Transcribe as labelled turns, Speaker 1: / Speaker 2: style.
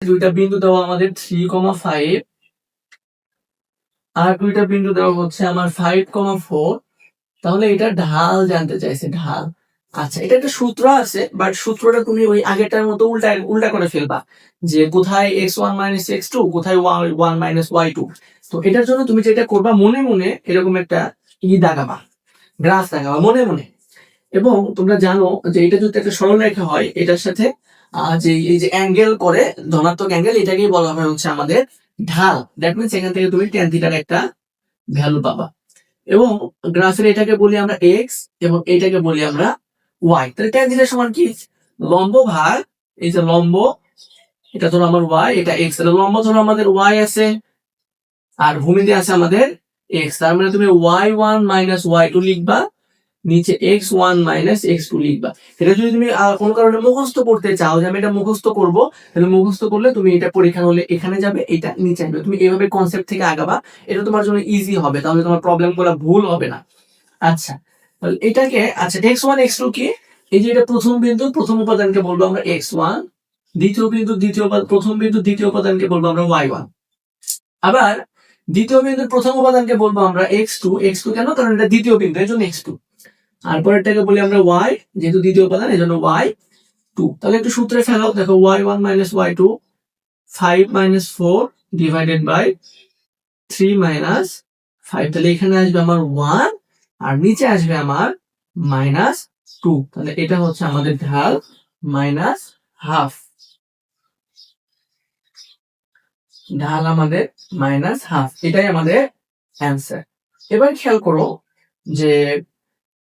Speaker 1: দুইটা বিন্দু দেওয়া আমাদের 3,5 আর দুইটা বিন্দু দেওয়া হচ্ছে আমার 5,4। তাহলে এটা ঢাল জানতে চাইছে, ঢাল। আচ্ছা, এটা একটা সূত্র আছে, বাট সূত্রটা তুমি ওই আগেরটার মতো উল্টা করে ফেলবা, যে কোথায় x1 - x2, কোথায় y1 - y2। তো এটার জন্য তুমি যেটা করবা, মনে মনে এরকম একটা দাগাবা, গ্রাফ দাগাবা মনে মনে। এবং তোমরা জানো যে এটা যদি একটা সরলরেখা হয়, এটার সাথে যে এই যে অ্যাঙ্গেল করে, ধনাত্মক অ্যাঙ্গেল, এটাকেই বলা হয় হচ্ছে আমাদের ঢাল। দ্যাট মিনস এখান থেকে তুমি tan থিটার একটা ভ্যালু পাবা। এবং গ্রাফের এটাকে বলি আমরা এক্স এবং এটাকে বলি আমরা ওয়াই। তাহলে tan থিটা সমান কি? লম্ব ভাগ এই যে লম্ব, এটা ধরো আমার ওয়াই, এটা এক্স। তাহলে লম্ব ধরো আমাদের ওয়াই আছে আর ভূমিতে আছে আমাদের এক্স। তার মানে তুমি y1 - y2 লিখবা, নিচে x1 - x2 লিখবা। এটা যদি তুমি কোনো কারণে মুখস্থ করতে চাও যে আমি এটা মুখস্থ করব, তাহলে মুখস্থ করলে তুমি এটা পরীক্ষা হলে এখানে যাবে, এটা নিচে আসবে। তুমি এইভাবে কনসেপ্ট থেকে আগাবা, এটা তোমার জন্য ইজি হবে, তাহলে তোমার প্রবলেমগুলো ভুল হবে না। আচ্ছা, তাহলে এটাকে, আচ্ছা x1 x2 কি? এই যে এটা প্রথম বিন্দু, প্রথম উপাদানকে বলবো আমরা x1, দ্বিতীয় বিন্দু প্রথম বিন্দু দ্বিতীয় উপাদানকে বলবো আমরা y1। আবার দ্বিতীয় বিন্দুর প্রথম উপাদানকে বলবো আমরা x2। x2 কেন? কারণ এটা দ্বিতীয় বিন্দু, এর জন্য x2। আর পরেরটাকে বলি আমরা y, যেহেতু দ্বিতীয় উপাদান এজন্য y2। তাহলে একটু সূত্রে ফেলাও, দেখো y1 - y2, 5 - 4 ডিভাইডেড বাই 3 - 5। তাহলে এখানে আসবে আমার 1 আর নিচে আসবে আমার -2। তাহলে এটা হচ্ছে আমাদের ঢাল -হাফ। ঢাল আমাদের -হাফ, এটাই আমাদের অ্যান্সার। এবার খেয়াল করো যে